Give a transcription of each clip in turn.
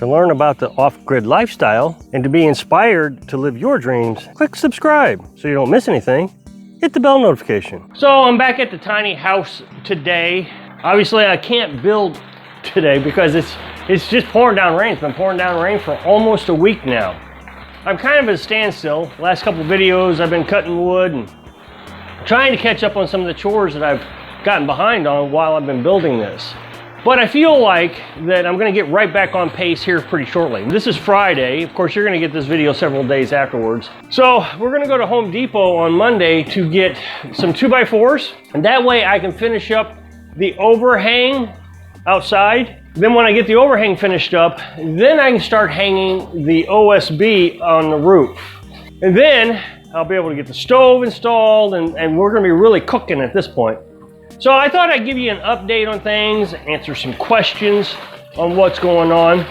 To learn about the off-grid lifestyle and to be inspired to live your dreams, click subscribe so you don't miss anything. Hit the bell notification. So I'm back at the tiny house today. Obviously I can't build today because it's just pouring down rain. It's been pouring down rain for almost a week now. I'm kind of at a standstill. Last couple of videos I've been cutting wood and trying to catch up on some of the chores that I've gotten behind on while I've been building this. But I feel like that I'm gonna get right back on pace here pretty shortly. This is Friday. Of course, you're gonna get this video several days afterwards. So we're gonna go to Home Depot on Monday to get some 2x4s. And that way I can finish up the overhang outside. Then when I get the overhang finished up, then I can start hanging the OSB on the roof. And then I'll be able to get the stove installed and we're gonna be really cooking at this point. So I thought I'd give you an update on things, answer some questions on what's going on,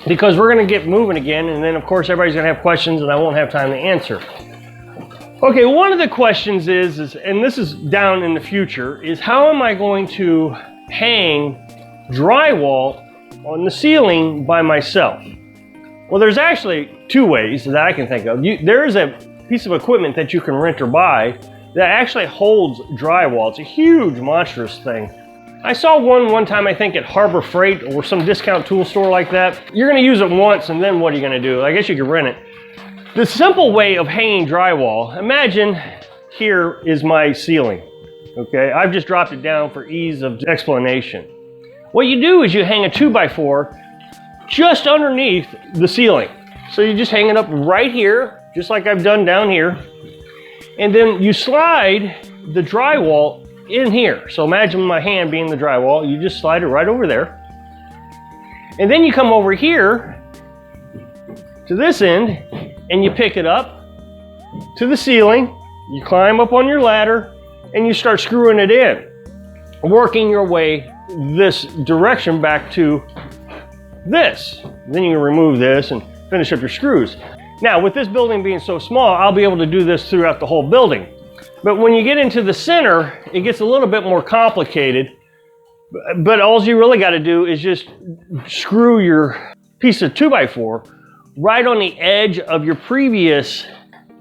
because we're gonna get moving again, and then of course everybody's gonna have questions and I won't have time to answer. Okay, one of the questions is, and this is down in the future, is how am I going to hang drywall on the ceiling by myself? Well, there's actually two ways that I can think of. There is a piece of equipment that you can rent or buy that actually holds drywall. It's a huge, monstrous thing. I saw one time, I think at Harbor Freight or some discount tool store like that. You're gonna use it once and then what are you gonna do? I guess you could rent it. The simple way of hanging drywall, imagine here is my ceiling, okay? I've just dropped it down for ease of explanation. What you do is you hang a 2x4 just underneath the ceiling. So you just hang it up right here, just like I've done down here. And then you slide the drywall in here. So imagine my hand being the drywall. You just slide it right over there. And then you come over here to this end and you pick it up to the ceiling. You climb up on your ladder and you start screwing it in, working your way this direction back to this. Then you can remove this and finish up your screws. Now, with this building being so small, I'll be able to do this throughout the whole building. But when you get into the center, it gets a little bit more complicated. But all you really got to do is just screw your piece of 2x4 right on the edge of your previous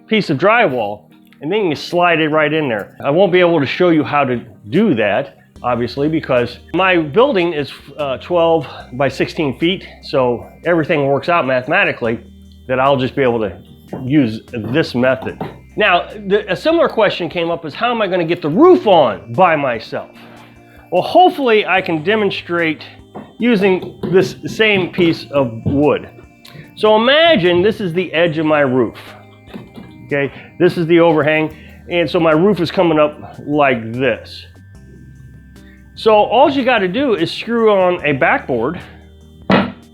piece of drywall, and then you slide it right in there. I won't be able to show you how to do that, obviously, because my building is 12 by 16 feet, so everything works out mathematically that I'll just be able to use this method. Now, a similar question came up is how am I gonna get the roof on by myself? Well, hopefully I can demonstrate using this same piece of wood. So imagine this is the edge of my roof, okay? This is the overhang, and so my roof is coming up like this. So all you gotta do is screw on a backboard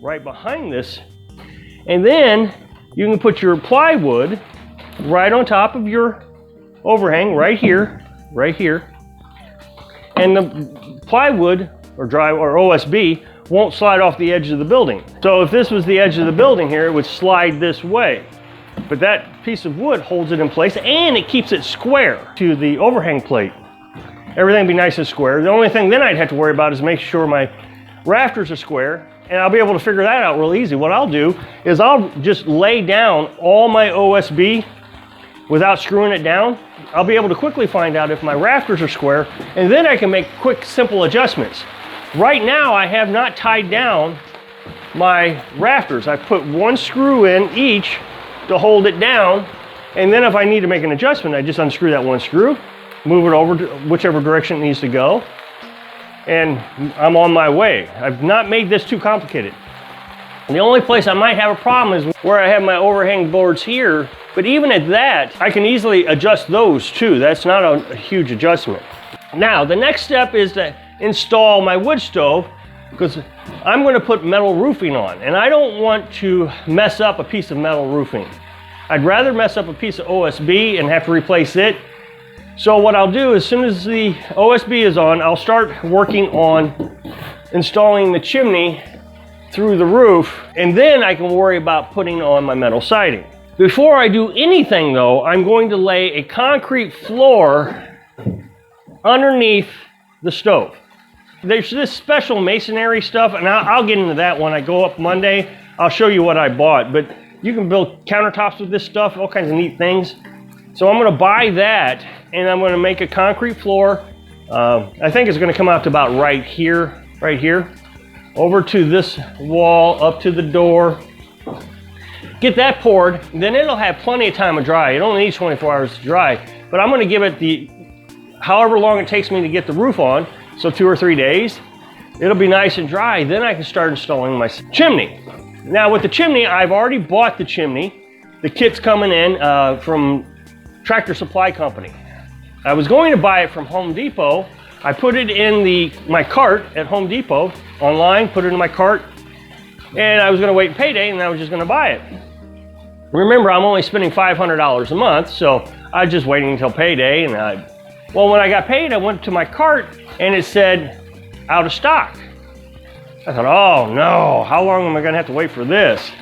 right behind this, and then you can put your plywood right on top of your overhang, right here, and the plywood or OSB won't slide off the edge of the building. So if this was the edge of the building here, it would slide this way. But that piece of wood holds it in place and it keeps it square to the overhang plate. Everything will be nice and square. The only thing then I'd have to worry about is make sure my rafters are square, and I'll be able to figure that out real easy. What I'll do is I'll just lay down all my OSB without screwing it down. I'll be able to quickly find out if my rafters are square, and then I can make quick, simple adjustments. Right now, I have not tied down my rafters. I put one screw in each to hold it down, and then if I need to make an adjustment, I just unscrew that one screw, move it over to whichever direction it needs to go, and I'm on my way. I've not made this too complicated. The only place I might have a problem is where I have my overhang boards here, but even at that, I can easily adjust those too. That's not a huge adjustment. Now, the next step is to install my wood stove, because I'm going to put metal roofing on, and I don't want to mess up a piece of metal roofing. I'd rather mess up a piece of OSB and have to replace it. So what I'll do, as soon as the OSB is on, I'll start working on installing the chimney through the roof, and then I can worry about putting on my metal siding. Before I do anything though, I'm going to lay a concrete floor underneath the stove. There's this special masonry stuff, and I'll get into that when I go up Monday. I'll show you what I bought, but you can build countertops with this stuff, all kinds of neat things. So I'm gonna buy that, and I'm gonna make a concrete floor. I think it's gonna come out to about right here, over to this wall, up to the door. Get that poured, then it'll have plenty of time to dry. It only needs 24 hours to dry, but I'm gonna give it however long it takes me to get the roof on, so 2 or 3 days. It'll be nice and dry, then I can start installing my chimney. Now with the chimney, I've already bought the chimney. The kit's coming in from Tractor Supply Company. I was going to buy it from Home Depot. I put it in my cart at Home Depot online, put it in my cart, and I was gonna wait payday and I was just gonna buy it. Remember, I'm only spending $500 a month, so I was just waiting until payday. Well, when I got paid, I went to my cart and it said, out of stock. I thought, oh no, how long am I gonna have to wait for this?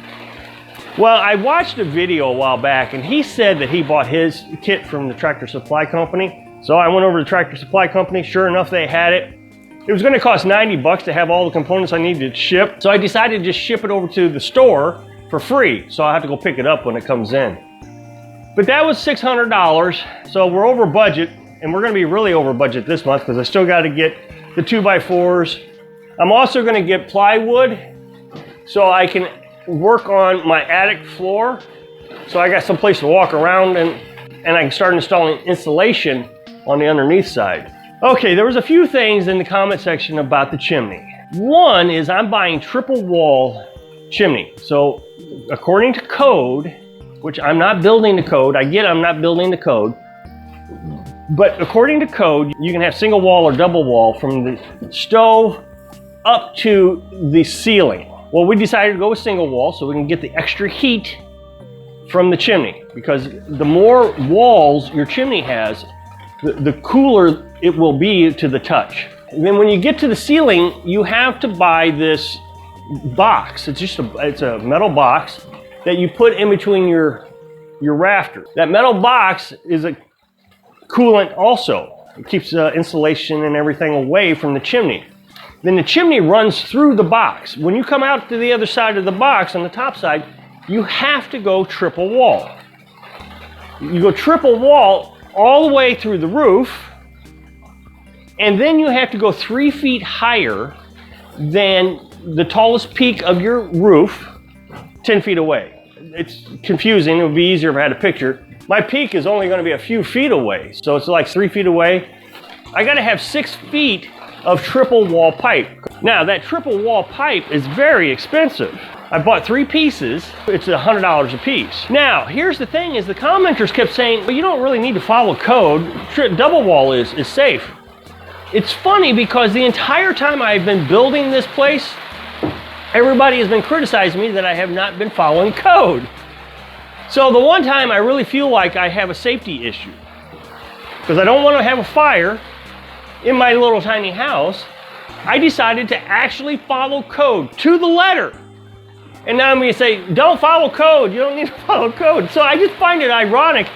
Well, I watched a video a while back and he said that he bought his kit from the Tractor Supply Company. So I went over to the Tractor Supply Company, sure enough, they had it. It was gonna cost 90 bucks to have all the components I needed to ship. So I decided to just ship it over to the store for free. So I have to go pick it up when it comes in. But that was $600. So we're over budget, and we're gonna be really over budget this month because I still gotta get the 2x4s. I'm also gonna get plywood so I can work on my attic floor. So I got some place to walk around and I can start installing insulation on the underneath side. Okay, there was a few things in the comment section about the chimney. One is I'm buying triple wall chimney. So according to code, which I'm not building the code, I get I'm not building the code, but according to code, you can have single wall or double wall from the stove up to the ceiling. Well, we decided to go with single wall so we can get the extra heat from the chimney, because the more walls your chimney has, the cooler it will be to the touch. And then when you get to the ceiling, you have to buy this box. It's a metal box that you put in between your rafters. That metal box is a coolant also. It keeps insulation and everything away from the chimney. Then the chimney runs through the box. When you come out to the other side of the box, on the top side, you have to go triple wall. You go triple wall all the way through the roof, and then you have to go 3 feet higher than the tallest peak of your roof, 10 feet away. It's confusing. It would be easier if I had a picture. My peak is only going to be a few feet away, so it's like 3 feet away. I got to have 6 feet of triple wall pipe. Now, that triple wall pipe is very expensive. I bought 3 pieces. It's $100 a piece. Now, here's the thing is the commenters kept saying, well, you don't really need to follow code. Double wall is safe. It's funny because the entire time I've been building this place, everybody has been criticizing me that I have not been following code. So the one time I really feel like I have a safety issue, because I don't want to have a fire in my little tiny house, I decided to actually follow code to the letter. And now I'm going to say, don't follow code. You don't need to follow code. So I just find it ironic,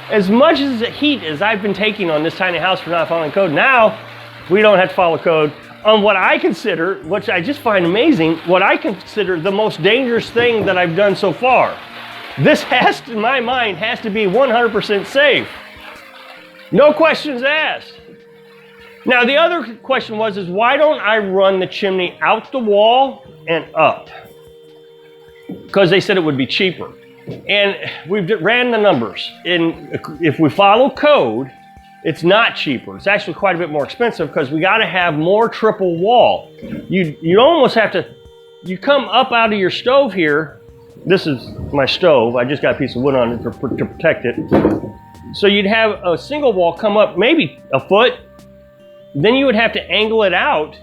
as much as the heat as I've been taking on this tiny house for not following code, now we don't have to follow code on what I consider, which I just find amazing, what I consider the most dangerous thing that I've done so far. This has to, in my mind, has to be 100% safe. No questions asked. Now the other question is why don't I run the chimney out the wall and up? Because they said it would be cheaper. And we've ran the numbers. And if we follow code, it's not cheaper. It's actually quite a bit more expensive because we got to have more triple wall. You almost have to, you come up out of your stove here. This is my stove. I just got a piece of wood on it to protect it. So you'd have a single wall come up maybe a foot. Then you would have to angle it out.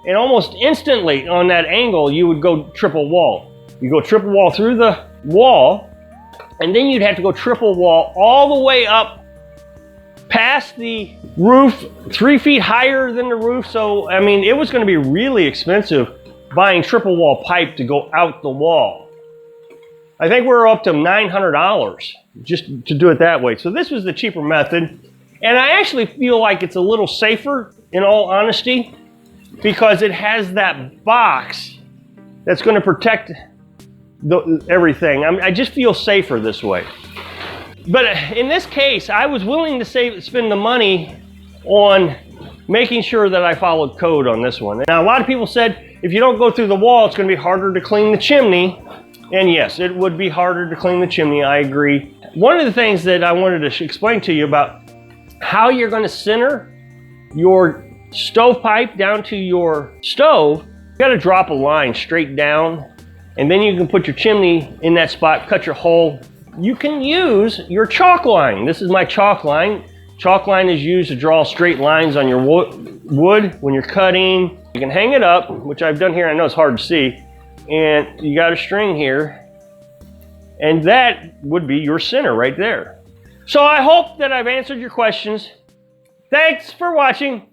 And almost instantly on that angle, you would go triple wall. You go triple wall through the wall, and then you'd have to go triple wall all the way up past the roof, 3 feet higher than the roof. So, I mean, it was going to be really expensive buying triple wall pipe to go out the wall. I think we're up to $900 just to do it that way. So this was the cheaper method. And I actually feel like it's a little safer, in all honesty. because it has that box that's going to protect everything. I just feel safer this way. But in this case, I was willing to spend the money on making sure that I followed code on this one. Now, a lot of people said, if you don't go through the wall, it's going to be harder to clean the chimney. And yes, it would be harder to clean the chimney, I agree. One of the things that I wanted to explain to you about how you're going to center your stovepipe down to your stove, you got to drop a line straight down, and then you can put your chimney in that spot, cut your hole. You can use your chalk line. This is my chalk line. Chalk line is used to draw straight lines on your wood when you're cutting. You can hang it up, which I've done here. I know it's hard to see. And you got a string here, and that would be your center right there. So I hope that I've answered your questions. Thanks for watching.